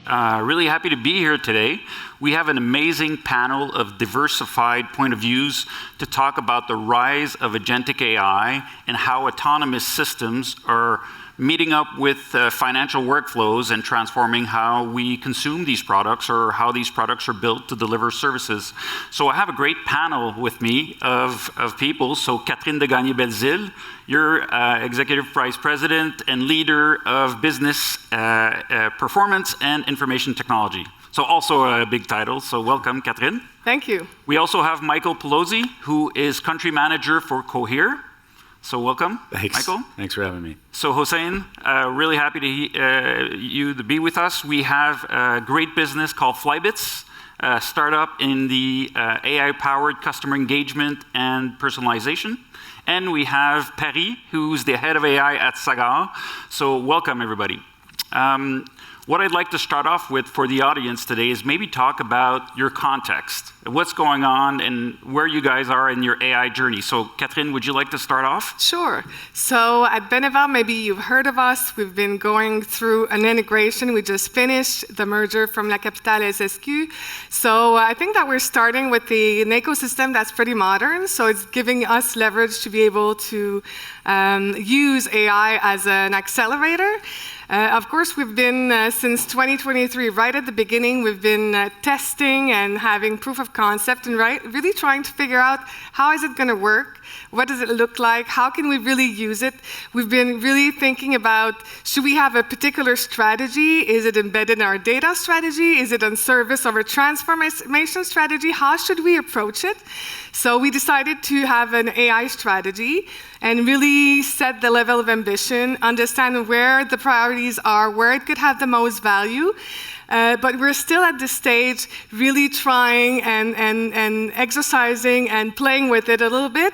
Really happy to be here today. We have an amazing panel of diversified point of views to talk about the rise of agentic AI and how autonomous systems are meeting up with financial workflows and transforming how we consume these products or how these products are built to deliver services. So I have a great panel with me of people. So Catherine de Gagné-Belzile, you're Executive Vice President and leader of business performance and information technology. So also a big title, so welcome, Catherine. Thank you. We also have Michael Pelosi, who is country manager for Cohere. So welcome, Thanks. Michael. Thanks for having me. So Hossein, really happy to be with us. We have a great business called Flybits, a startup in the AI-powered customer engagement and personalization. And we have Paris, who's the head of AI at Sagar. So welcome, everybody. What I'd like to start off with for the audience today is maybe talk about your context, what's going on and where you guys are in your AI journey. So Catherine, would you like to start off? Sure. So at Beneva, maybe you've heard of us. We've been going through an integration. We just finished the merger from La Capitale SSQ. So I think that we're starting with an ecosystem that's pretty modern. So it's giving us leverage to be able to use AI as an accelerator. Of course, we've been, since 2023, right at the beginning, we've been testing and having proof of concept and really trying to figure out how is it going to work, what does it look like, how can we really use it. We've been really thinking about, should we have a particular strategy? Is it embedded in our data strategy? Is it on service of our transformation strategy? How should we approach it? So we decided to have an AI strategy and really set the level of ambition, understand where the priorities are, where it could have the most value. But we're still at this stage really trying and exercising and playing with it a little bit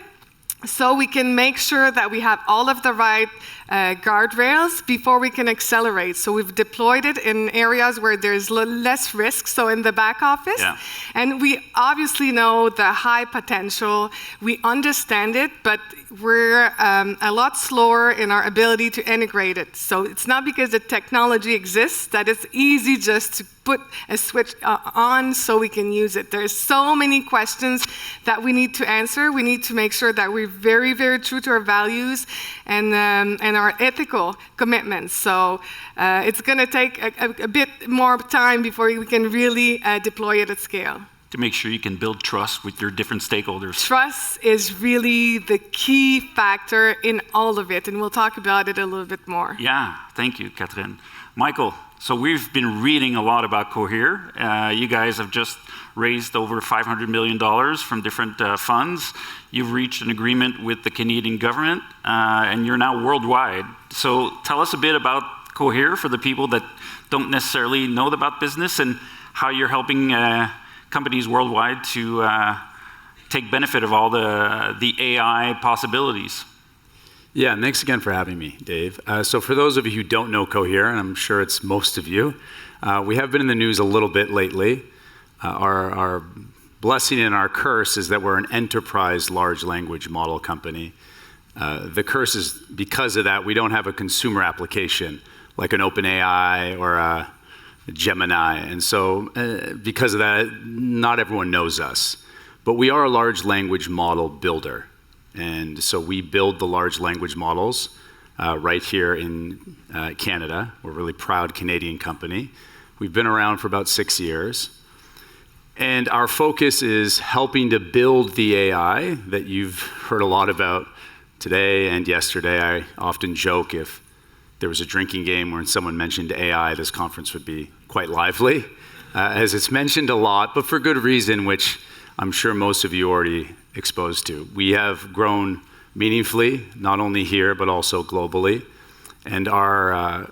so we can make sure that we have all of the right guardrails before we can accelerate. So we've deployed it in areas where there's less risk, so in the back office. Yeah. And we obviously know the high potential. We understand it, but we're a lot slower in our ability to integrate it. So it's not because the technology exists that it's easy just to put a switch on so we can use it. There's so many questions that we need to answer. We need to make sure that we're very, very true to our values and our ethical commitments. So it's going to take a bit more time before we can really deploy it at scale. To make sure you can build trust with your different stakeholders. Trust is really the key factor in all of it, and we'll talk about it a little bit more. Yeah, thank you, Catherine. Michael, so we've been reading a lot about Cohere. You guys have just raised over $500 million from different funds. You've reached an agreement with the Canadian government, and you're now worldwide. So tell us a bit about Cohere for the people that don't necessarily know about business and how you're helping companies worldwide to take benefit of all the AI possibilities. Yeah, thanks again for having me, Dave. So for those of you who don't know Cohere, and I'm sure it's most of you, we have been in the news a little bit lately. Our blessing and our curse is that we're an enterprise large language model company. The curse is because of that, we don't have a consumer application like an OpenAI or a Gemini. And so because of that, not everyone knows us. But we are a large language model builder. And so we build the large language models right here in Canada. We're a really proud Canadian company. We've been around for about 6 years. And our focus is helping to build the AI that you've heard a lot about today and yesterday. I often joke if there was a drinking game where someone mentioned AI, this conference would be quite lively, as it's mentioned a lot, but for good reason, which I'm sure most of you are already exposed to. We have grown meaningfully, not only here, but also globally. And our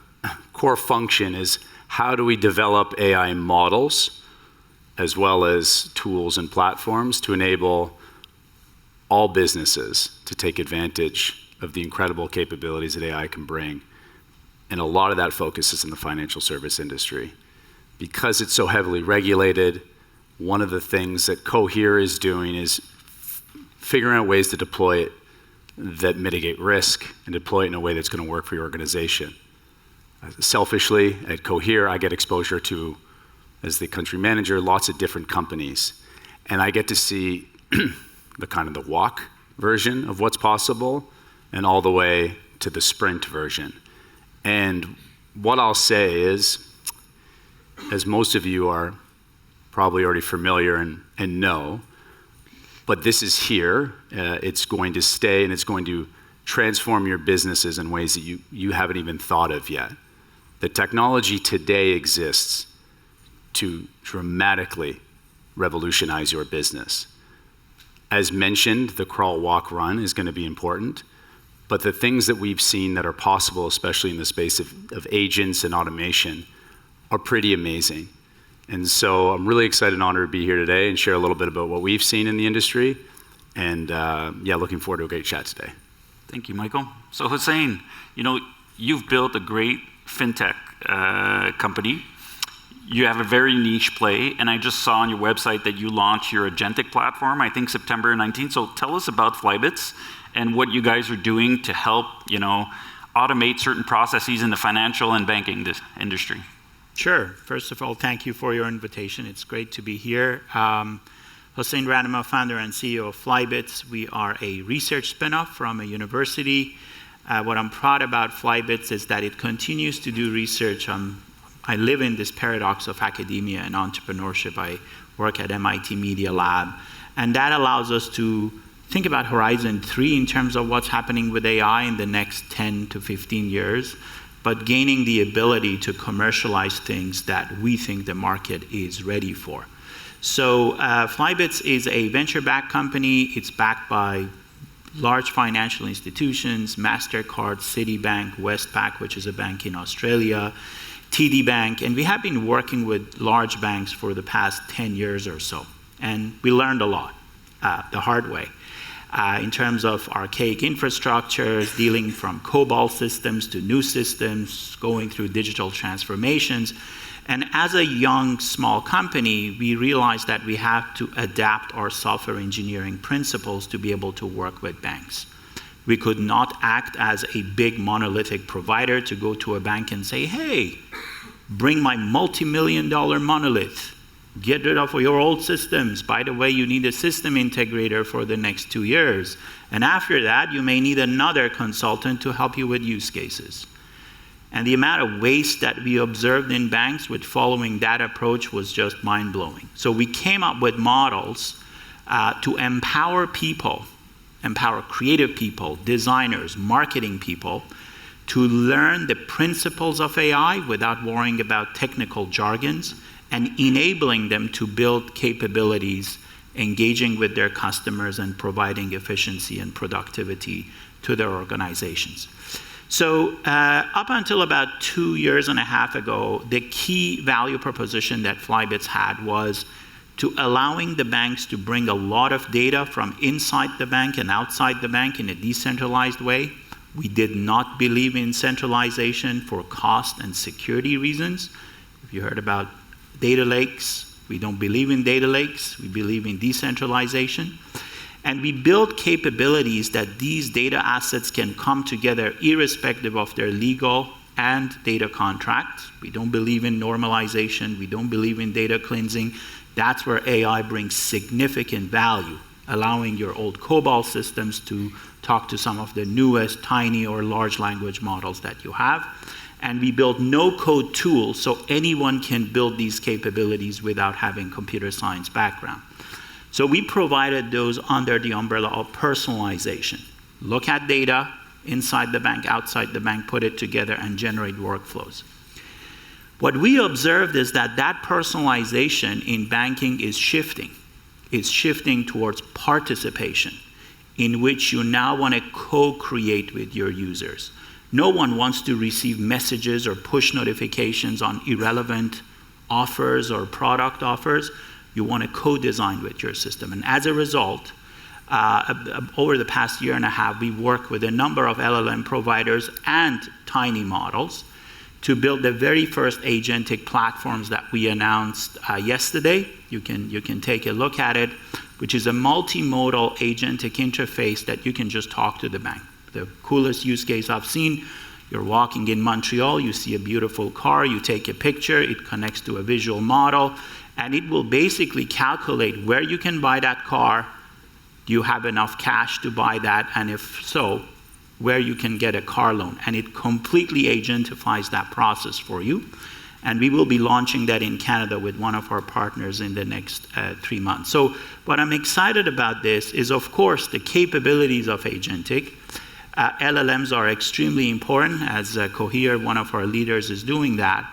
core function is how do we develop AI models as well as tools and platforms to enable all businesses to take advantage of the incredible capabilities that AI can bring. And a lot of that focus is in the financial service industry. Because it's so heavily regulated, one of the things that Cohere is doing is figuring out ways to deploy it that mitigate risk and deploy it in a way that's going to work for your organization. Selfishly, at Cohere, I get exposure to, as the country manager, lots of different companies. And I get to see the kind of the walk version of what's possible and all the way to the sprint version. And what I'll say is, as most of you are probably already familiar and know, but this is here. It's going to stay, and it's going to transform your businesses in ways that you haven't even thought of yet. The technology today exists to dramatically revolutionize your business. As mentioned, the crawl, walk, run is going to be important, but the things that we've seen that are possible, especially in the space of agents and automation, are pretty amazing. And so I'm really excited and honored to be here today and share a little bit about what we've seen in the industry. And looking forward to a great chat today. Thank you, Michael. So Hussein, you've built a great fintech company. You have a very niche play, and I just saw on your website that you launched your agentic platform, I think September 19th. So tell us about Flybits and what you guys are doing to help, automate certain processes in the financial and banking industry. Sure. First of all, thank you for your invitation. It's great to be here. Hossein Radema, founder and CEO of Flybits. We are a research spinoff from a university. What I'm proud about Flybits is that it continues to do research on. I live in this paradox of academia and entrepreneurship. I work at MIT Media Lab, and that allows us to think about Horizon 3 in terms of what's happening with AI in the next 10 to 15 years, but gaining the ability to commercialize things that we think the market is ready for. So Flybits is a venture-backed company. It's backed by large financial institutions, MasterCard, Citibank, Westpac, which is a bank in Australia, TD Bank, and we have been working with large banks for the past 10 years or so. And we learned a lot the hard way in terms of archaic infrastructures, dealing from COBOL systems to new systems, going through digital transformations. And as a young, small company, we realized that we have to adapt our software engineering principles to be able to work with banks. We could not act as a big monolithic provider to go to a bank and say, hey, bring my multi-million-dollar monolith. Get rid of your old systems. By the way, you need a system integrator for the next 2 years. And after that, you may need another consultant to help you with use cases. And the amount of waste that we observed in banks with following that approach was just mind-blowing. So we came up with models to empower people, empower creative people, designers, marketing people, to learn the principles of AI without worrying about technical jargons, and enabling them to build capabilities, engaging with their customers and providing efficiency and productivity to their organizations. So up until about 2.5 years ago, the key value proposition that Flybits had was to allowing the banks to bring a lot of data from inside the bank and outside the bank in a decentralized way. We did not believe in centralization for cost and security reasons. If you heard about data lakes, we don't believe in data lakes. We believe in decentralization. And we build capabilities that these data assets can come together irrespective of their legal and data contracts. We don't believe in normalization. We don't believe in data cleansing. That's where AI brings significant value, allowing your old COBOL systems to talk to some of the newest tiny or large language models that you have. And we build no-code tools so anyone can build these capabilities without having computer science background. So we provided those under the umbrella of personalization. Look at data inside the bank, outside the bank, put it together and generate workflows. What we observed is that personalization in banking is shifting. It's shifting towards participation, in which you now want to co-create with your users. No one wants to receive messages or push notifications on irrelevant offers or product offers. You want to co-design with your system. And as a result, over the past 1.5 years, we worked with a number of LLM providers and tiny models to build the very first agentic platforms that we announced yesterday. You can take a look at it, which is a multimodal agentic interface that you can just talk to the bank. The coolest use case I've seen, You're walking in Montreal, you see a beautiful car, you take a picture, it connects to a visual model, and it will basically calculate where you can buy that car. Do you have enough cash to buy that? And if so, where you can get a car loan. And it completely agentifies that process for you. And we will be launching that in Canada with one of our partners in the next 3 months. So what I'm excited about this is, of course, the capabilities of agentic. LLMs are extremely important, as Cohere, one of our leaders, is doing that.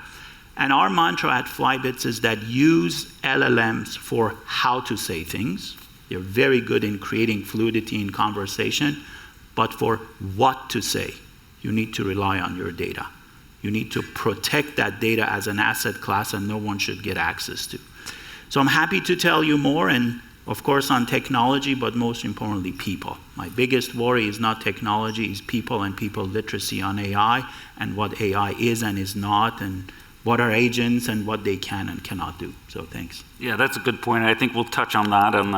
And our mantra at Flybits is that use LLMs for how to say things. They're very good in creating fluidity in conversation, but for what to say, you need to rely on your data. You need to protect that data as an asset class and no one should get access to. So I'm happy to tell you more, and of course on technology, but most importantly, people. My biggest worry is not technology, it's people and people literacy on AI and what AI is and is not, and what are agents and what they can and cannot do. So thanks. Yeah, that's a good point. I think we'll touch on that and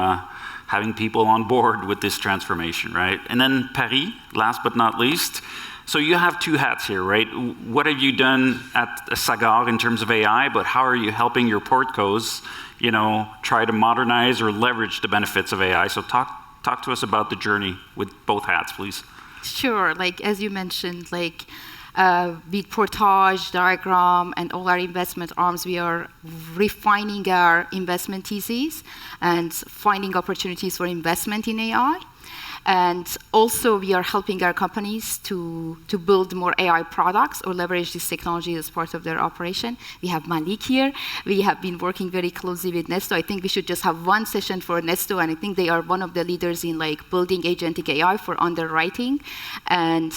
having people on board with this transformation, right? And then Paris, last but not least. So you have two hats here, right? What have you done at Sagar in terms of AI, but how are you helping your portcos, try to modernize or leverage the benefits of AI? So talk to us about the journey with both hats, please. Sure, as you mentioned, with portage, diagram, and all our investment arms, we are refining our investment theses and finding opportunities for investment in AI. And also, we are helping our companies to build more AI products or leverage this technology as part of their operation. We have Malik here. We have been working very closely with Nesto. I think we should just have one session for Nesto, and I think they are one of the leaders in building agentic AI for underwriting. And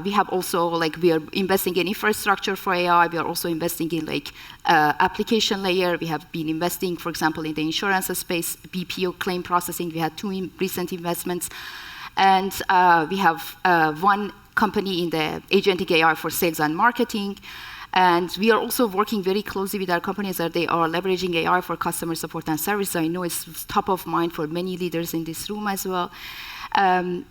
we have also we are investing in infrastructure for AI. We are also investing in application layer. We have been investing, for example, in the insurance space, BPO claim processing. We had 2 recent investments. And we have one company in the agentic AI for sales and marketing. And we are also working very closely with our companies that they are leveraging AI for customer support and service. I know it's top of mind for many leaders in this room as well. And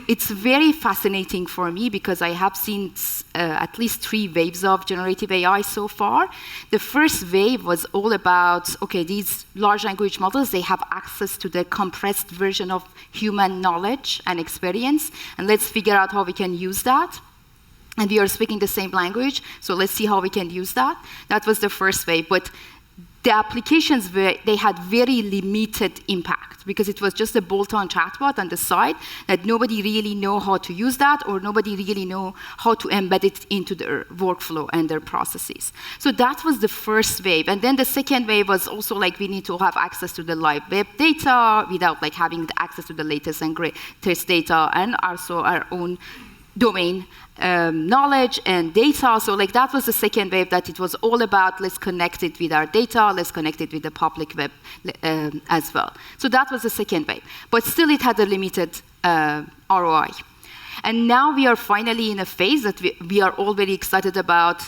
it's very fascinating for me because I have seen at least 3 waves of generative AI so far. The first wave was all about, these large language models, they have access to the compressed version of human knowledge and experience, and let's figure out how we can use that. And we are speaking the same language, so let's see how we can use that. That was the first wave, but the applications, they had very limited impact because it was just a bolt-on chatbot on the side that nobody really know how to use that or nobody really know how to embed it into their workflow and their processes. So that was the first wave. And then the second wave was also we need to have access to the live web data without having the access to the latest and greatest data and also our own domain knowledge and data. So that was the second wave, that it was all about let's connect it with our data, let's connect it with the public web as well. So that was the second wave. But still it had a limited ROI. And now we are finally in a phase that we are all very excited about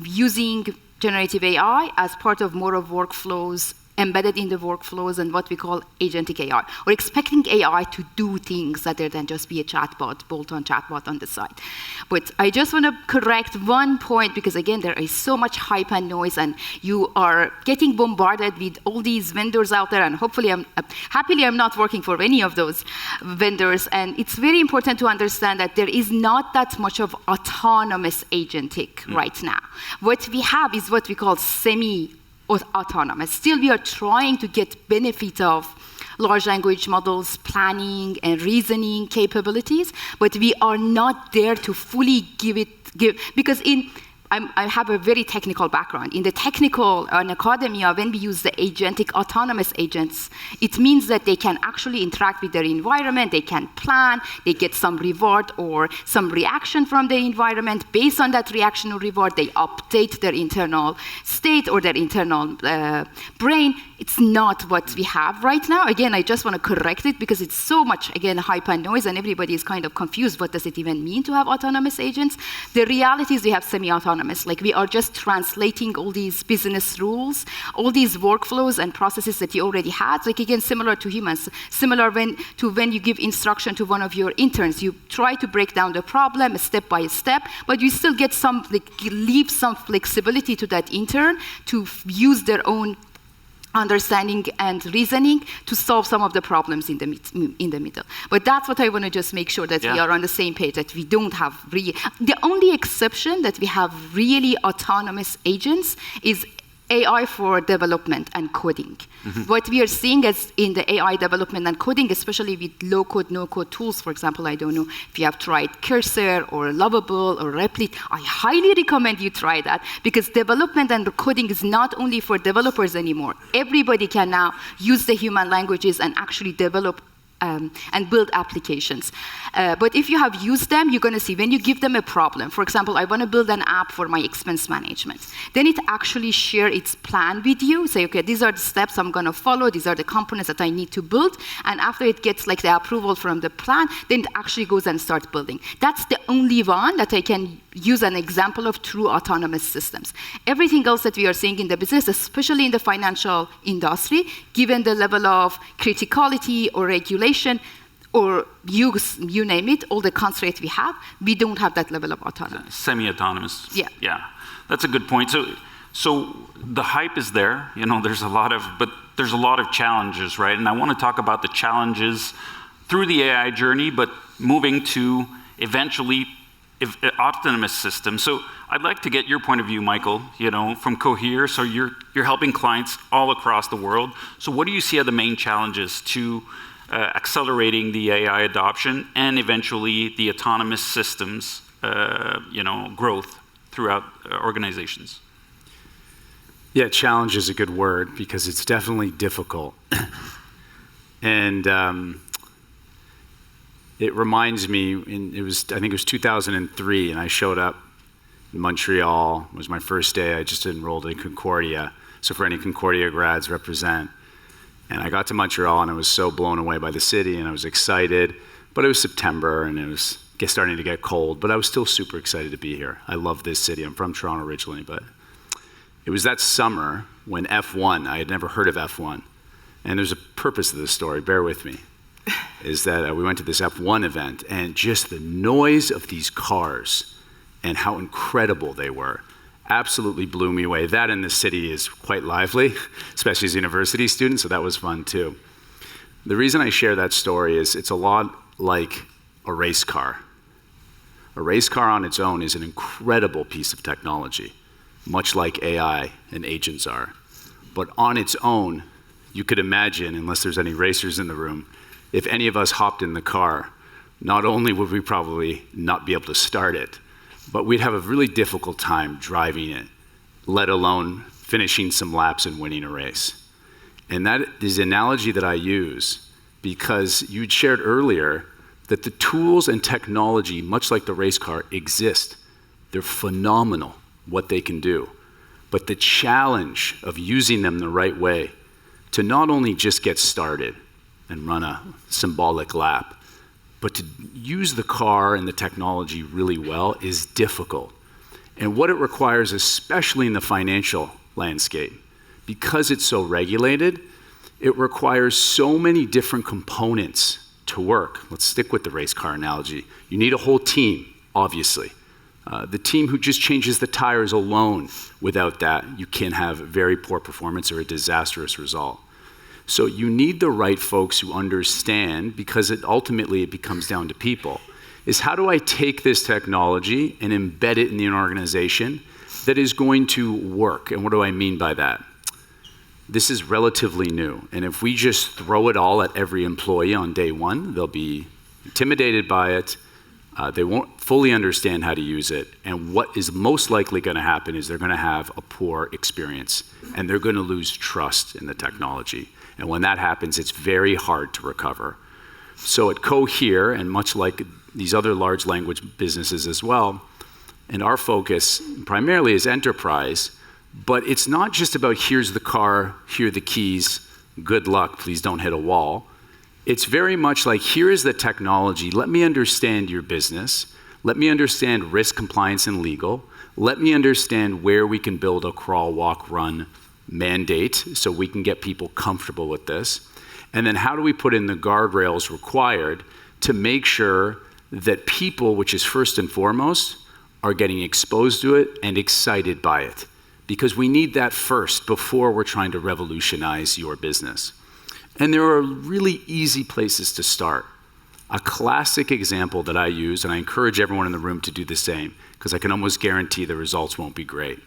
using generative AI as part of more of workflows, embedded in the workflows and what we call agentic AI. We're expecting AI to do things rather than just be a chatbot, bolt-on chatbot on the side. But I just want to correct one point because, again, there is so much hype and noise and you are getting bombarded with all these vendors out there, and hopefully, happily, I'm not working for any of those vendors. And it's very important to understand that there is not that much of autonomous agentic right now. What we have is what we call semi-autonomous. Still, we are trying to get benefit of large language models, planning and reasoning capabilities, but we are not there to fully give because I have a very technical background. In the technical and academia, when we use the agentic autonomous agents, it means that they can actually interact with their environment, they can plan, they get some reward or some reaction from the environment. Based on that reaction or reward, they update their internal state or their internal brain. It's not what we have right now. Again, I just want to correct it because it's so much, again, hype and noise, and everybody is kind of confused. What does it even mean to have autonomous agents? The reality is we have semi-autonomous autonomous. Like we are just translating all these business rules, all these workflows and processes that you already had. Like again, similar to humans, similar when you give instruction to one of your interns, you try to break down the problem step by step, but you still get some, like, leave some flexibility to that intern to use their own understanding and reasoning to solve some of the problems in the middle. But that's what I want to just make sure that we are on the same page, that we don't have the only exception that we have really autonomous agents is AI for development and coding. What we are seeing is in the AI development and coding, especially with low-code, no-code tools, for example, I don't know if you have tried Cursor or Lovable or Replit, I highly recommend you try that, because development and coding is not only for developers anymore. Everybody can now use the human languages and actually develop and build applications. But if you have used them, you're going to see when you give them a problem. For example, I want to build an app for my expense management. Then it actually shares its plan with you. Say, okay, these are the steps I'm going to follow. These are the components that I need to build. And after it gets like the approval from the plan, then it actually goes and starts building. That's the only one that I can use an example of true autonomous systems. Everything else that we are seeing in the business, especially in the financial industry, given the level of criticality or regulation, or you name it, all the constraints we have, we don't have that level of autonomy. Semi-autonomous. Yeah. Yeah, that's a good point. So the hype is there. You know, there's a lot of challenges, right? And I want to talk about the challenges through the AI journey, but moving to eventually autonomous systems. So I'd like to get your point of view, Michael, you know, from Cohere. So you're helping clients all across the world. So what do you see are the main challenges to accelerating the AI adoption and eventually the autonomous systems, growth throughout organizations? Yeah, challenge is a good word because it's definitely difficult. And it reminds me, I think it was 2003, and I showed up in Montreal. It was my first day. I just enrolled in Concordia. So for any Concordia grads, represent. And I got to Montreal, and I was so blown away by the city, and I was excited. But it was September, and it was starting to get cold, but I was still super excited to be here. I love this city. I'm from Toronto originally, but it was that summer when F1, I had never heard of F1. And there's a purpose to this story, bear with me, is that we went to this F1 event, and just the noise of these cars and how incredible they were absolutely blew me away. That in the city is quite lively, especially as a university student, so that was fun too. The reason I share that story is it's a lot like a race car. A race car on its own is an incredible piece of technology, much like AI and agents are. But on its own, you could imagine, unless there's any racers in the room, if any of us hopped in the car, not only would we probably not be able to start it, but we'd have a really difficult time driving it, let alone finishing some laps and winning a race. And that is the analogy that I use because you'd shared earlier that the tools and technology, much like the race car, exist. They're phenomenal, what they can do. But the challenge of using them the right way to not only just get started and run a symbolic lap, but to use the car and the technology really well is difficult. And what it requires, especially in the financial landscape, because it's so regulated, it requires so many different components to work. Let's stick with the race car analogy. You need a whole team, obviously. The team who just changes the tires alone, without that, you can have very poor performance or a disastrous result. So you need the right folks who understand, because ultimately it becomes down to people, is how do I take this technology and embed it in an organization that is going to work? And what do I mean by that? This is relatively new. And if we just throw it all at every employee on day one, they'll be intimidated by it. They won't fully understand how to use it. And what is most likely going to happen is they're going to have a poor experience. And they're going to lose trust in the technology. And when that happens, it's very hard to recover. So at Cohere, and much like these other large language businesses as well, and our focus primarily is enterprise, but it's not just about here's the car, here are the keys, good luck, please don't hit a wall. It's very much like here is the technology, let me understand your business, let me understand risk, compliance, and legal, Let me understand where we can build a crawl, walk, run mandate so we can get people comfortable with this. And then how do we put in the guardrails required to make sure that people, which is first and foremost, are getting exposed to it and excited by it? Because we need that first before we're trying to revolutionize your business. And there are really easy places to start. A classic example that I use, and I encourage everyone in the room to do the same, because I can almost guarantee the results won't be great.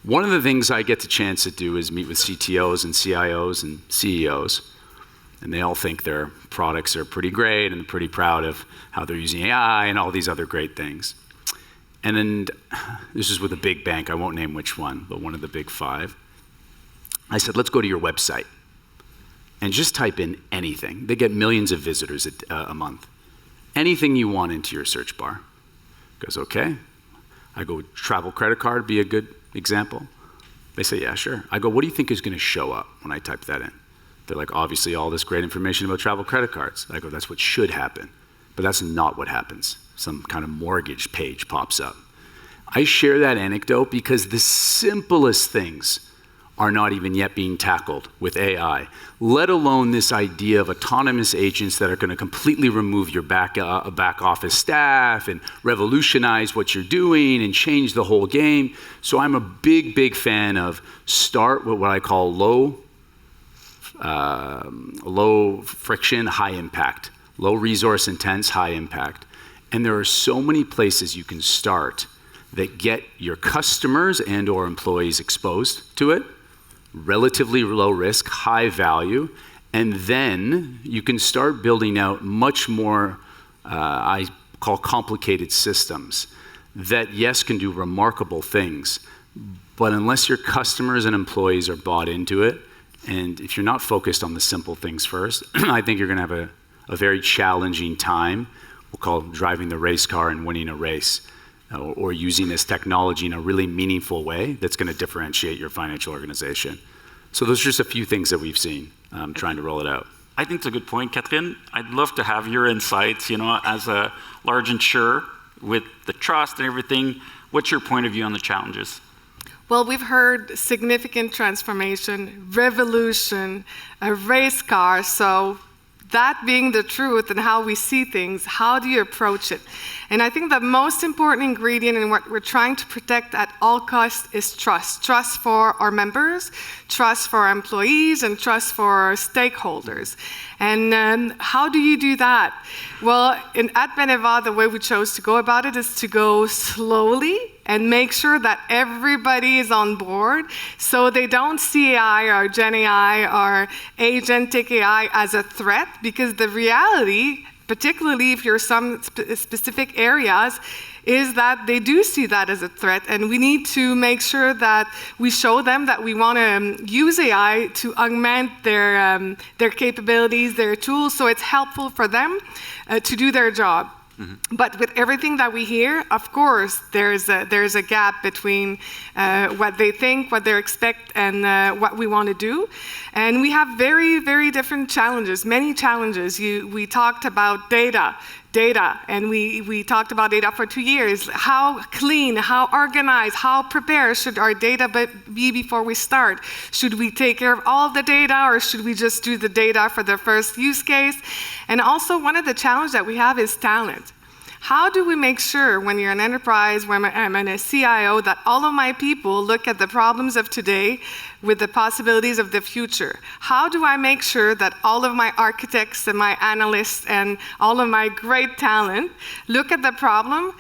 One of the things I get the chance to do is meet with CTOs and CIOs and CEOs, and they all think their products are pretty great and pretty proud of how they're using AI and all these other great things. And then, this is with a big bank, I won't name which one, but one of the big five. I said, let's go to your website and just type in anything. They get millions of visitors a month. Anything you want into your search bar. Goes, okay. I go, travel credit card be a good example. They say, yeah, sure. I go, what do you think is going to show up when I type that in? They're like, obviously all this great information about travel credit cards. I go, that's what should happen. But that's not what happens. Some kind of mortgage page pops up. I share that anecdote because the simplest things are not even yet being tackled with AI, let alone this idea of autonomous agents that are going to completely remove your back office staff and revolutionize what you're doing and change the whole game. So I'm a big, big fan of start with what I call low friction, high impact, low resource intense, high impact. And there are so many places you can start that get your customers and or employees exposed to it, relatively low risk, high value, and then you can start building out much more, I call complicated systems that, yes, can do remarkable things, but unless your customers and employees are bought into it, and if you're not focused on the simple things first, I think you're gonna have a very challenging time. We'll call driving the race car and winning a race, or using this technology in a really meaningful way that's going to differentiate your financial organization. So those are just a few things that we've seen trying to roll it out. I think it's a good point, Catherine. I'd love to have your insights, as a large insurer with the trust and everything. What's your point of view on the challenges? Well, we've heard significant transformation, revolution, a race car. So that being the truth and how we see things, how do you approach it? And I think the most important ingredient in what we're trying to protect at all costs is trust. Trust for our members, trust for our employees, and trust for our stakeholders. And how do you do that? Well, at Beneva, the way we chose to go about it is to go slowly and make sure that everybody is on board so they don't see AI or Gen AI or agentic AI as a threat, because the reality, particularly if you're some specific areas, is that they do see that as a threat, and we need to make sure that we show them that we want to use AI to augment their capabilities, their tools, so it's helpful for them to do their job. Mm-hmm. But with everything that we hear, of course, there's a gap between what they think, what they expect, and what we want to do. And we have very, very different challenges, many challenges. We talked about data, and we talked about data for 2 years. How clean, how organized, how prepared should our data be before we start? Should we take care of all the data, or should we just do the data for the first use case? And also, one of the challenges that we have is talent. How do we make sure, when you're an enterprise, when I'm a CIO, that all of my people look at the problems of today with the possibilities of the future? How do I make sure that all of my architects and my analysts and all of my great talent look at the problem,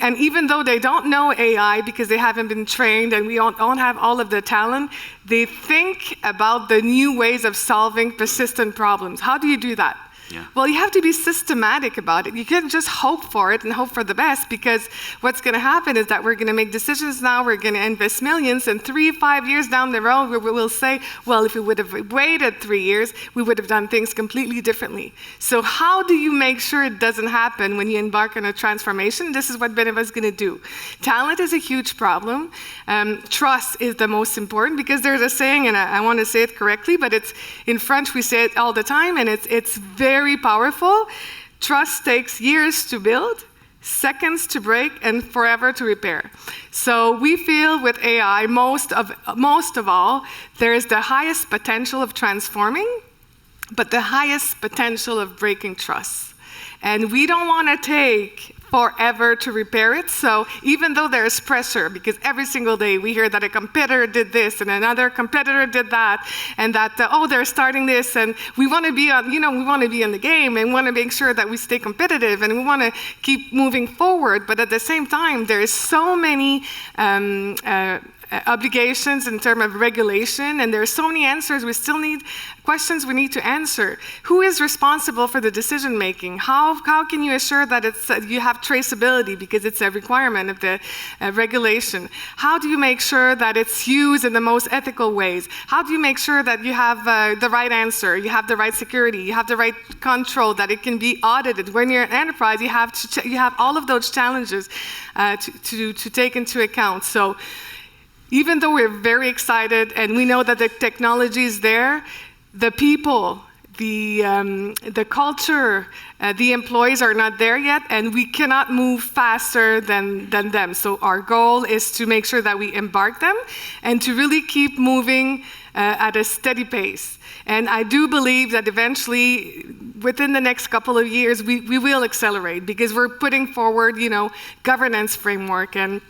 and even though they don't know AI because they haven't been trained and we don't have all of the talent, they think about the new ways of solving persistent problems? How do you do that? Yeah. Well, you have to be systematic about it. You can't just hope for it and hope for the best, because what's going to happen is that we're going to make decisions now, we're going to invest millions, and 3-5 years down the road, we will say, well, if we would have waited 3 years, we would have done things completely differently. So how do you make sure it doesn't happen when you embark on a transformation? This is what Beneva is going to do. Talent is a huge problem. Trust is the most important, because there's a saying, and I want to say it correctly, but it's in French, we say it all the time, and it's very powerful. Trust takes years to build, seconds to break, and forever to repair. So we feel with AI, most of all, there is the highest potential of transforming, but the highest potential of breaking trust. And we don't want to take forever to repair it. So even though there's pressure, because every single day we hear that a competitor did this and another competitor did that, and that they're starting this, and we want to be on, we want to be in the game and want to make sure that we stay competitive and we want to keep moving forward. But at the same time, there's so many obligations in terms of regulation, and there are so many answers. We still need questions we need to answer. Who is responsible for the decision making? How can you assure that you have traceability because it's a requirement of the regulation? How do you make sure that it's used in the most ethical ways? How do you make sure that you have the right answer, you have the right security, you have the right control, that it can be audited? When you're an enterprise, you have all of those challenges to take into account. So even though we're very excited and we know that the technology is there, the people, the culture, the employees are not there yet, and we cannot move faster than them. So our goal is to make sure that we embark them and to really keep moving at a steady pace. And I do believe that eventually, within the next couple of years, we will accelerate, because we're putting forward, governance framework, and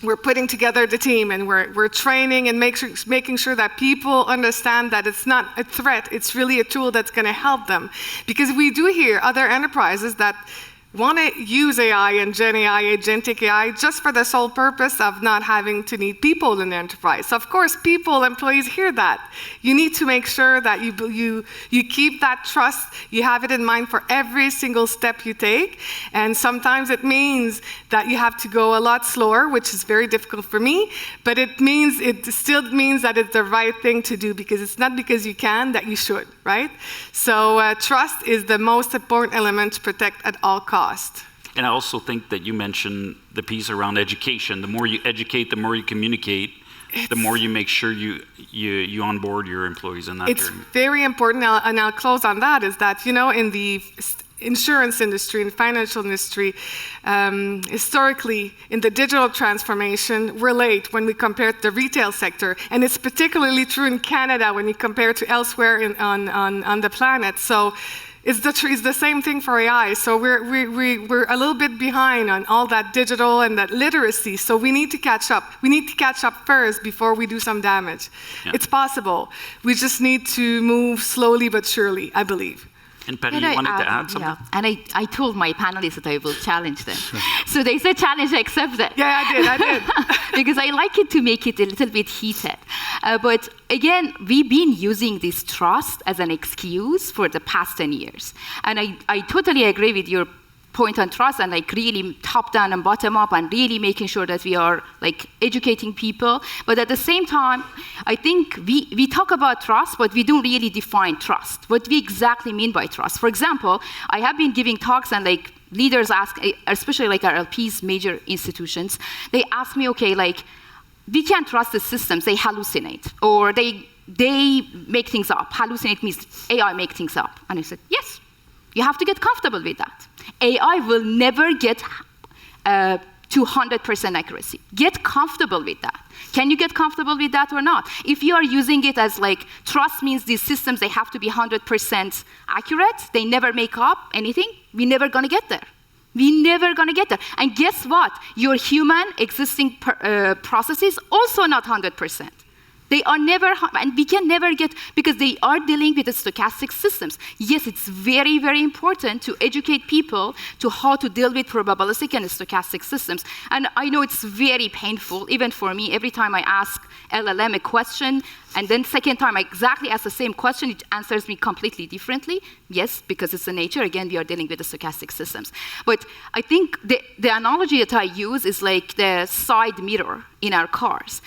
we're putting together the team, and we're training and making sure that people understand that it's not a threat, it's really a tool that's going to help them. Because we do hear other enterprises that want to use AI and Gen AI, agentic AI, just for the sole purpose of not having to need people in the enterprise. So of course, employees hear that. You need to make sure that you keep that trust, you have it in mind for every single step you take. And sometimes it means that you have to go a lot slower, which is very difficult for me, but it still means that it's the right thing to do, because it's not because you can that you should, right? So trust is the most important element to protect at all costs. And I also think that you mentioned the piece around education. The more you educate, the more you communicate, the more you make sure you onboard your employees in that journey. It's very important, and I'll close on that, is that, in the insurance industry and financial industry, historically, in the digital transformation, we're late when we compare to the retail sector. And it's particularly true in Canada when you compare to elsewhere on the planet. So it's the same thing for AI. So we're a little bit behind on all that digital and that literacy. So we need to catch up. We need to catch up first before we do some damage. Yeah. It's possible. We just need to move slowly but surely, I believe. And Penny, you wanted to add something? Yeah, and I told my panelists that I will challenge them. So they said challenge, I accept that. Yeah, I did. Because I like it to make it a little bit heated. But again, we've been using this trust as an excuse for the past 10 years. And I totally agree with your point on trust, and really top down and bottom up, and really making sure that we are educating people. But at the same time, I think we talk about trust, but we don't really define trust. What we exactly mean by trust. For example, I have been giving talks, and leaders ask, especially our LPs, major institutions, they ask me, okay, we can't trust the systems, they hallucinate, or they make things up. Hallucinate means AI make things up. And I said, yes, you have to get comfortable with that. AI will never get to 100% accuracy. Get comfortable with that. Can you get comfortable with that or not? If you are using it as trust means these systems, they have to be 100% accurate, they never make up anything, we're never going to get there. We're never going to get there. And guess what? Your human existing processes also not 100%. They are never, and we can never get, because they are dealing with the stochastic systems. Yes, it's very, very important to educate people to how to deal with probabilistic and stochastic systems. And I know it's very painful, even for me, every time I ask LLM a question, and then second time I exactly ask the same question, it answers me completely differently. Yes, because it's the nature, again, we are dealing with the stochastic systems. But I think the analogy that I use is the side mirror in our cars.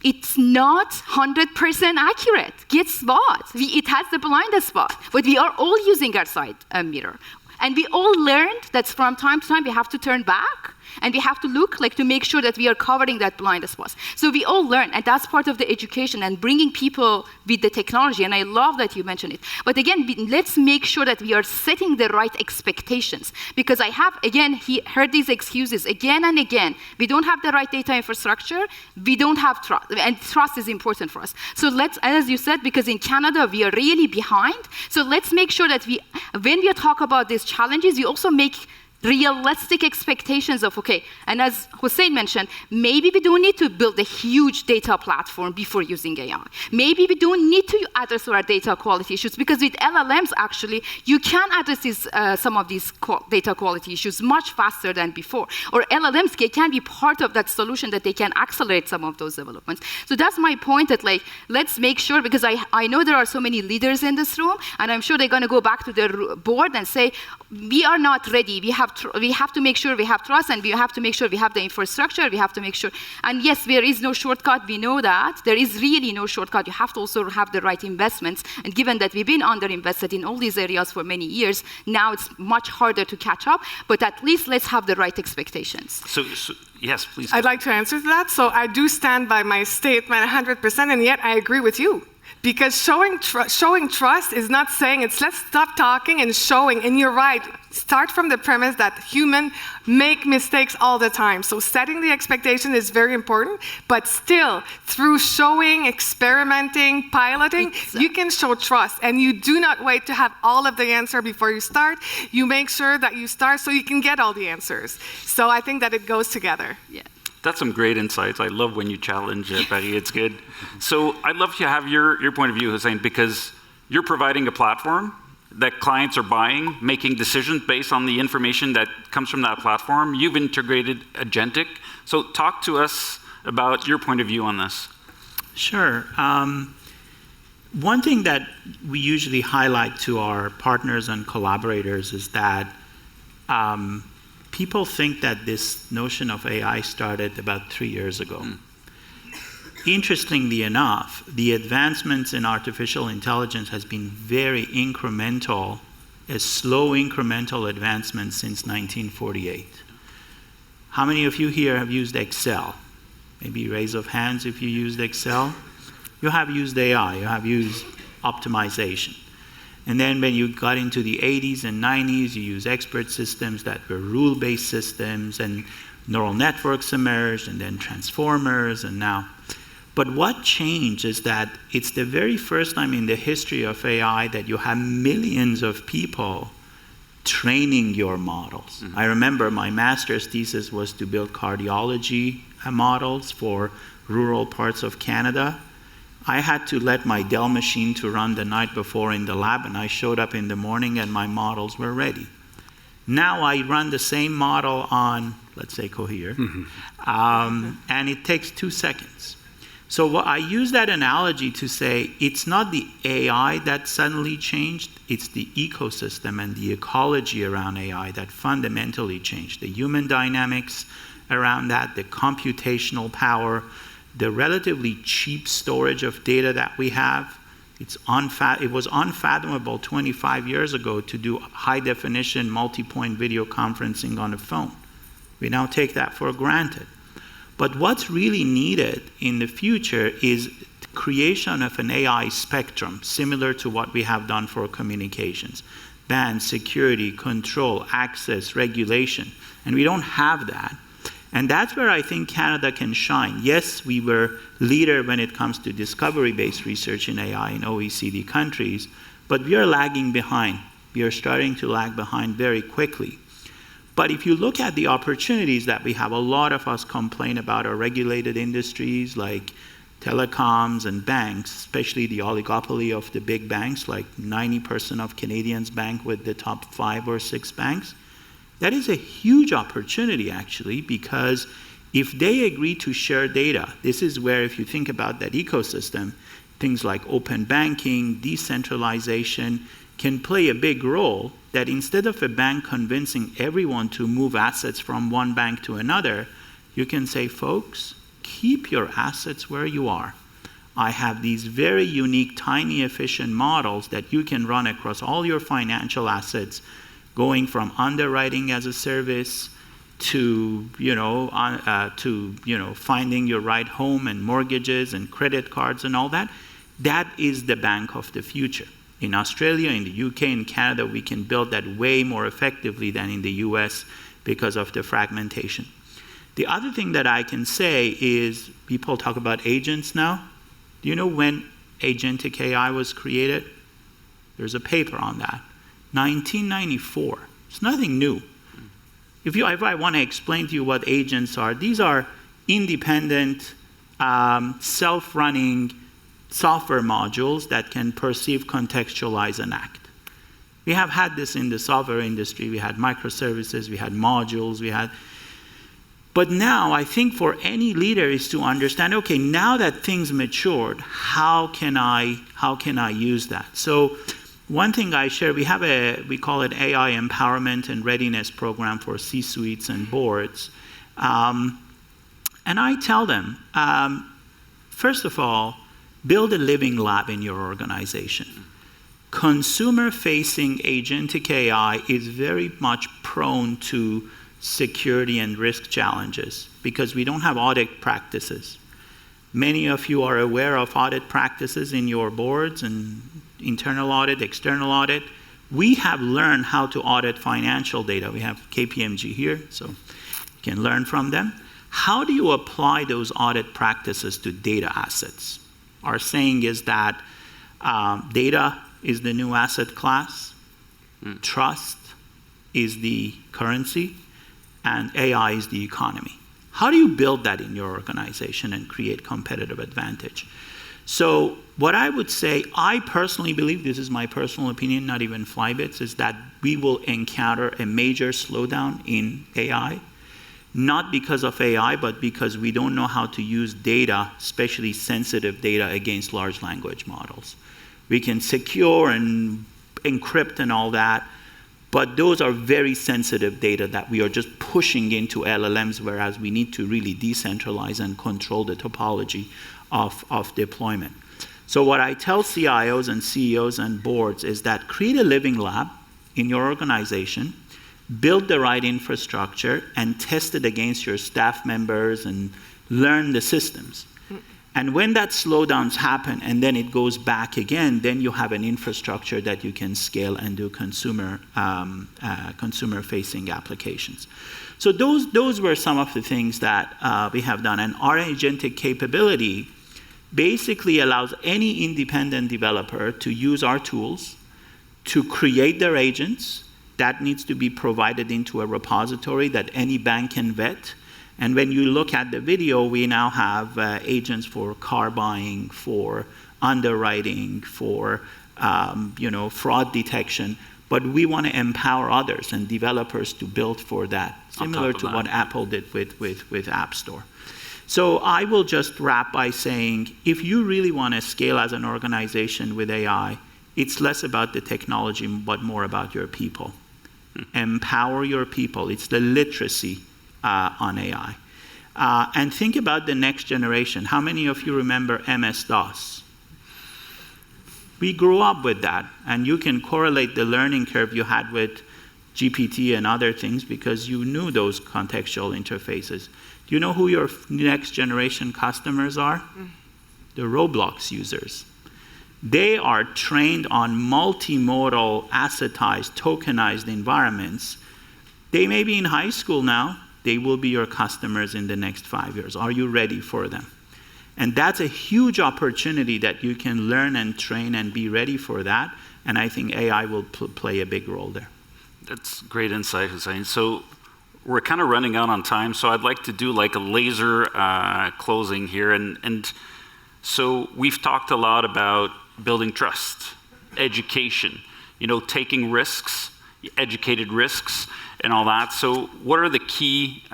It's not 100% accurate. Guess what? It has the blind spot. But we are all using our side mirror. And we all learned that from time to time we have to turn back And we have to look like to make sure that we are covering that blind spot. So we all learn, and that's part of the education and bringing people with the technology. And I love that you mentioned it. But again, let's make sure that we are setting the right expectations. Because I have, again, heard these excuses again and again. We don't have the right data infrastructure. We don't have trust. And trust is important for us. So let's, as you said, because in Canada, we are really behind. So let's make sure that when we talk about these challenges, we also make realistic expectations of, okay, and as Hussein mentioned, maybe we don't need to build a huge data platform before using AI. Maybe we don't need to address our data quality issues, because with LLMs, actually, you can address some of these data quality issues much faster than before. Or LLMs can be part of that solution that they can accelerate some of those developments. So that's my point, that like, let's make sure, because I know there are so many leaders in this room, and I'm sure they're going to go back to their board and say, we are not ready. We have to make sure we have trust, and we have to make sure we have the infrastructure. We have to make sure. And yes, there is no shortcut. We know that. There is really no shortcut. You have to also have the right investments. And given that we've been underinvested in all these areas for many years, now it's much harder to catch up. But at least let's have the right expectations. So yes, please. I'd like to answer that. So I do stand by my statement 100%, and yet I agree with you. Because showing trust is not saying it's let's stop talking and showing. And you're right, start from the premise that humans make mistakes all the time. So setting the expectation is very important, but still, through showing, experimenting, piloting, you can show trust. And you do not wait to have all of the answer before you start. You make sure that you start so you can get all the answers. So I think that it goes together. Yeah. That's some great insights. I love when you challenge, Paris. It's good. So I'd love to have your point of view, Hussein, because you're providing a platform that clients are buying, making decisions based on the information that comes from that platform. You've integrated agentic. So talk to us about your point of view on this. Sure. One thing that we usually highlight to our partners and collaborators is that people think that this notion of AI started about 3 years ago. Interestingly enough, the advancements in artificial intelligence has been very incremental, a slow incremental advancement since 1948. How many of you here have used Excel? Maybe raise of hands if you used Excel. You have used AI, you have used optimization. And then when you got into the 80s and 90s, you used expert systems that were rule-based systems, and neural networks emerged, and then transformers, and now. But what changed is that it's the very first time in the history of AI that you have millions of people training your models. Mm-hmm. I remember my master's thesis was to build cardiology models for rural parts of Canada. I had to let my Dell machine to run the night before in the lab, and I showed up in the morning and my models were ready. Now I run the same model on, let's say, Cohere, and it takes 2 seconds. So I use that analogy to say it's not the AI that suddenly changed, it's the ecosystem and the ecology around AI that fundamentally changed. The human dynamics around that, the computational power, the relatively cheap storage of data that we have. It was unfathomable 25 years ago to do high-definition, multi-point video conferencing on a phone. We now take that for granted. But what's really needed in the future is the creation of an AI spectrum, similar to what we have done for communications. Ban, security, control, access, regulation. And we don't have that. And that's where I think Canada can shine. Yes, we were leader when it comes to discovery-based research in AI in OECD countries, but we are lagging behind. We are starting to lag behind very quickly. But if you look at the opportunities that we have, a lot of us complain about our regulated industries like telecoms and banks, especially the oligopoly of the big banks, like 90% of Canadians bank with the top 5 or 6 banks. That is a huge opportunity, actually, because if they agree to share data, this is where, if you think about that ecosystem, things like open banking, decentralization can play a big role, that instead of a bank convincing everyone to move assets from one bank to another, you can say, folks, keep your assets where you are. I have these very unique, tiny, efficient models that you can run across all your financial assets, going from underwriting as a service to finding your right home and mortgages and credit cards and all that. That is the bank of the future. In Australia, in the UK, in Canada, we can build that way more effectively than in the US because of the fragmentation. The other thing that I can say is people talk about agents now. Do you know when agentic AI was created? There's a paper on that. 1994. It's nothing new. If I want to explain to you what agents are, these are independent, self-running software modules that can perceive, contextualize, and act. We have had this in the software industry. We had microservices, we had modules, but now I think for any leader is to understand, okay, now that things matured, how can I use that? So one thing I share, we call it AI Empowerment and Readiness Program for C-suites and boards. And I tell them, first of all, build a living lab in your organization. Consumer-facing agentic AI is very much prone to security and risk challenges because we don't have audit practices. Many of you are aware of audit practices in your boards and internal audit, external audit. We have learned how to audit financial data. We have KPMG here, so you can learn from them. How do you apply those audit practices to data assets? Our saying is that data is the new asset class, trust is the currency, and AI is the economy. How do you build that in your organization and create competitive advantage? So what I would say, I personally believe, this is my personal opinion, not even Flybits, is that we will encounter a major slowdown in AI, not because of AI, but because we don't know how to use data, especially sensitive data, against large language models. We can secure and encrypt and all that, but those are very sensitive data that we are just pushing into LLMs, whereas we need to really decentralize and control the topology of deployment. So what I tell CIOs and CEOs and boards is that create a living lab in your organization, build the right infrastructure, and test it against your staff members and learn the systems. And when that slowdowns happen and then it goes back again, then you have an infrastructure that you can scale and do consumer-facing applications. So those were some of the things that we have done. And our agentic capability basically allows any independent developer to use our tools to create their agents. That needs to be provided into a repository that any bank can vet. And when you look at the video, we now have agents for car buying, for underwriting, for fraud detection. But we want to empower others and developers to build for that, similar to what Apple did with App Store. So I will just wrap by saying, if you really want to scale as an organization with AI, it's less about the technology, but more about your people. Empower your people. It's the literacy on AI. And think about the next generation. How many of you remember MS-DOS? We grew up with that, and you can correlate the learning curve you had with GPT and other things because you knew those contextual interfaces. Do you know who your next generation customers are? The Roblox users. They are trained on multimodal, assetized, tokenized environments. They may be in high school now. They will be your customers in the next 5 years. Are you ready for them? And that's a huge opportunity that you can learn and train and be ready for that. And I think AI will play a big role there. That's great insight, Hussein. So we're kind of running out on time, so I'd like to do like a laser closing here. And so we've talked a lot about building trust, education, taking risks, educated risks, and all that. So what are the key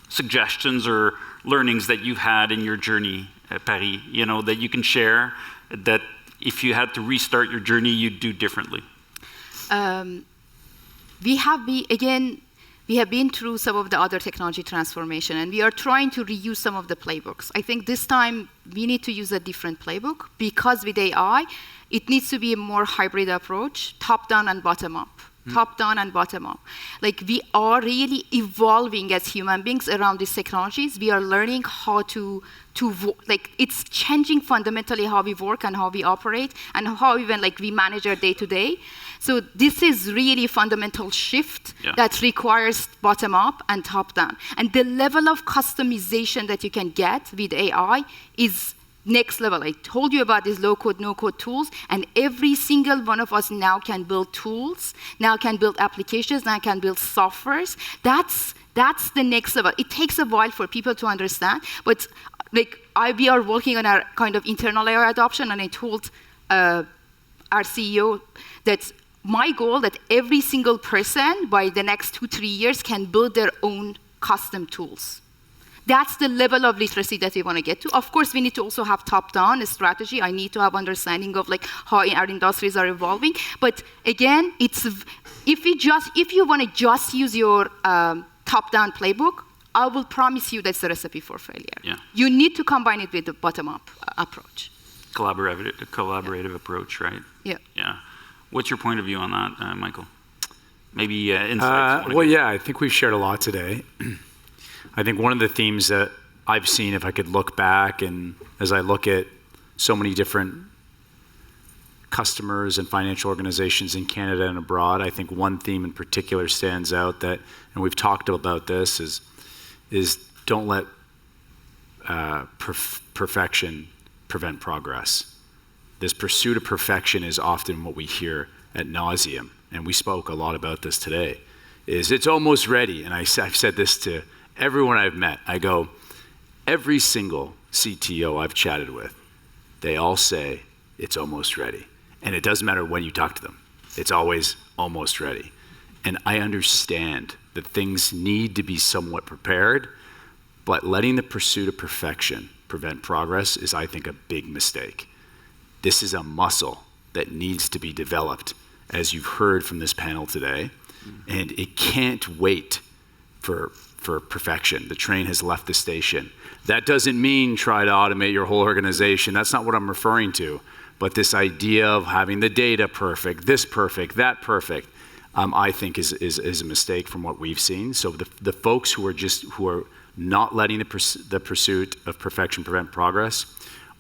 suggestions or learnings that you've had in your journey at Paris, that you can share, that if you had to restart your journey, you'd do differently? We have been through some of the other technology transformation, and we are trying to reuse some of the playbooks. I think this time we need to use a different playbook because with AI, it needs to be a more hybrid approach, top-down and bottom-up. top down and bottom up. Like we are really evolving as human beings around these technologies. We are learning how like it's changing fundamentally how we work and how we operate and how even like we manage our day to day. So this is really a fundamental shift that requires bottom up and top down. And the level of customization that you can get with AI is next level. I told you about these low-code, no-code tools, and every single one of us now can build tools, now can build applications, now can build softwares. That's the next level. It takes a while for people to understand, but like we are working on our kind of internal AI adoption, and I told our CEO that my goal that every single person by the next 2-3 years can build their own custom tools. That's the level of literacy that we want to get to. Of course, we need to also have top-down strategy. I need to have understanding of like how our industries are evolving. But again, it's if you want to just use your top-down playbook, I will promise you that's the recipe for failure. Yeah. You need to combine it with the bottom-up approach. Collaborative approach, right? Yeah. Yeah. What's your point of view on that, Michael? Maybe insights. Well, yeah, I think we've shared a lot today. I think one of the themes that I've seen, if I could look back, and as I look at so many different customers and financial organizations in Canada and abroad, I think one theme in particular stands out that, and we've talked about this, is don't let perfection prevent progress. This pursuit of perfection is often what we hear ad nauseum, and we spoke a lot about this today, is it's almost ready. And I've said this to everyone I've met. I go, every single CTO I've chatted with, they all say it's almost ready. And it doesn't matter when you talk to them. It's always almost ready. And I understand that things need to be somewhat prepared, but letting the pursuit of perfection prevent progress is, I think, a big mistake. This is a muscle that needs to be developed, as you've heard from this panel today, and it can't wait for perfection. The train has left the station. That doesn't mean try to automate your whole organization. That's not what I'm referring to. But this idea of having the data perfect, this perfect, that perfect, I think is a mistake from what we've seen. So the folks who are not letting the pursuit of perfection prevent progress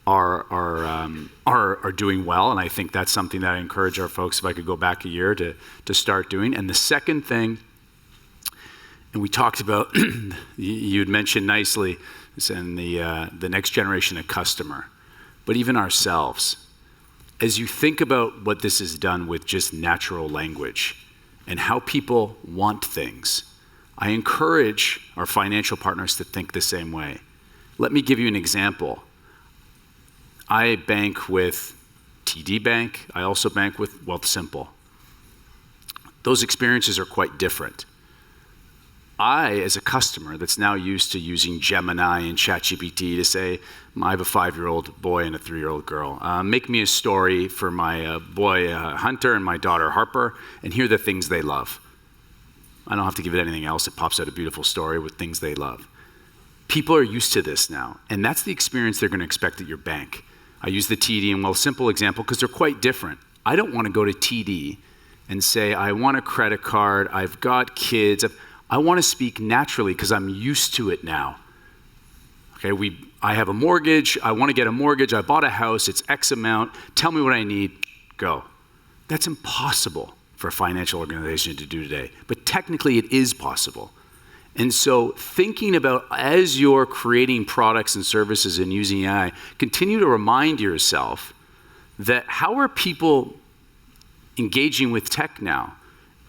are doing well, and I think that's something that I encourage our folks, if I could go back a year, to start doing. And the second thing, and we talked about, you had mentioned nicely, is in the next generation of customer, but even ourselves. As you think about what this has done with just natural language and how people want things, I encourage our financial partners to think the same way. Let me give you an example. I bank with TD Bank. I also bank with Wealthsimple. Those experiences are quite different. I, as a customer that's now used to using Gemini and ChatGPT to say, I have a 5-year-old boy and a 3-year-old girl. Make me a story for my boy Hunter and my daughter Harper, and here are the things they love. I don't have to give it anything else. It pops out a beautiful story with things they love. People are used to this now, and that's the experience they're going to expect at your bank. I use the TD and Wealthsimple example because they're quite different. I don't want to go to TD and say, I want a credit card, I've got kids. I want to speak naturally because I'm used to it now. Okay, I have a mortgage, I want to get a mortgage, I bought a house, it's X amount, tell me what I need, go. That's impossible for a financial organization to do today, but technically it is possible. And so thinking about, as you're creating products and services and using AI, continue to remind yourself that how are people engaging with tech now?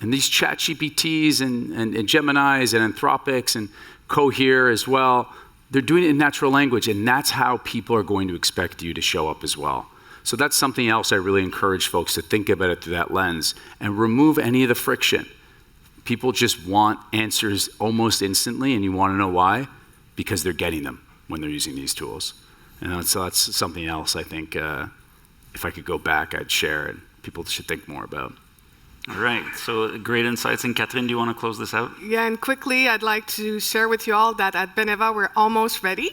And these ChatGPTs and Geminis and Anthropics and Cohere as well, they're doing it in natural language, and that's how people are going to expect you to show up as well. So that's something else I really encourage folks to think about it through that lens and remove any of the friction. People just want answers almost instantly, and you want to know why? Because they're getting them when they're using these tools. And so that's something else I think, if I could go back, I'd share, and people should think more about. All right, so great insights. And Catherine, do you want to close this out? Yeah, and quickly, I'd like to share with you all that at Beneva, we're almost ready.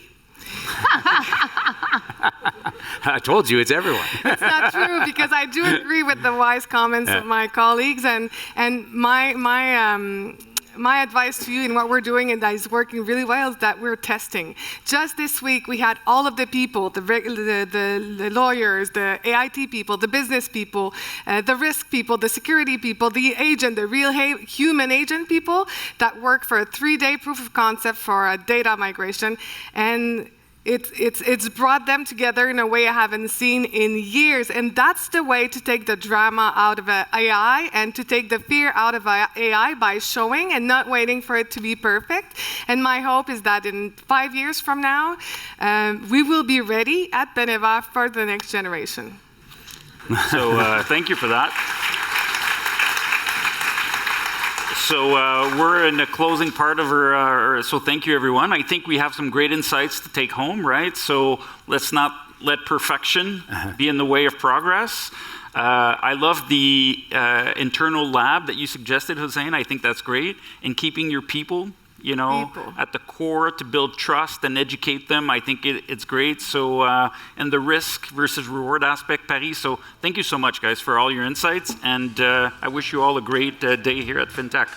I told you, it's everyone. It's not true, because I do agree with the wise comments of my colleagues, and my advice to you and what we're doing, and that is working really well, is that we're testing. Just this week, we had all of the people, the lawyers, the AIT people, the business people, the risk people, the security people, the agent, the real human agent people that work for a 3-day proof of concept for a data migration. And it's brought them together in a way I haven't seen in years, and that's the way to take the drama out of AI and to take the fear out of AI, by showing and not waiting for it to be perfect. And my hope is that in 5 years from now, we will be ready at Beneva for the next generation. So thank you for that. So we're in the closing part of our, so thank you everyone. I think we have some great insights to take home, right? So let's not let perfection be in the way of progress. I love the internal lab that you suggested, Hussein. I think that's great. And keeping your people, you know, at the core to build trust and educate them. I think it's great. So, and the risk versus reward aspect, Paris. So thank you so much, guys, for all your insights. And I wish you all a great day here at FinTech.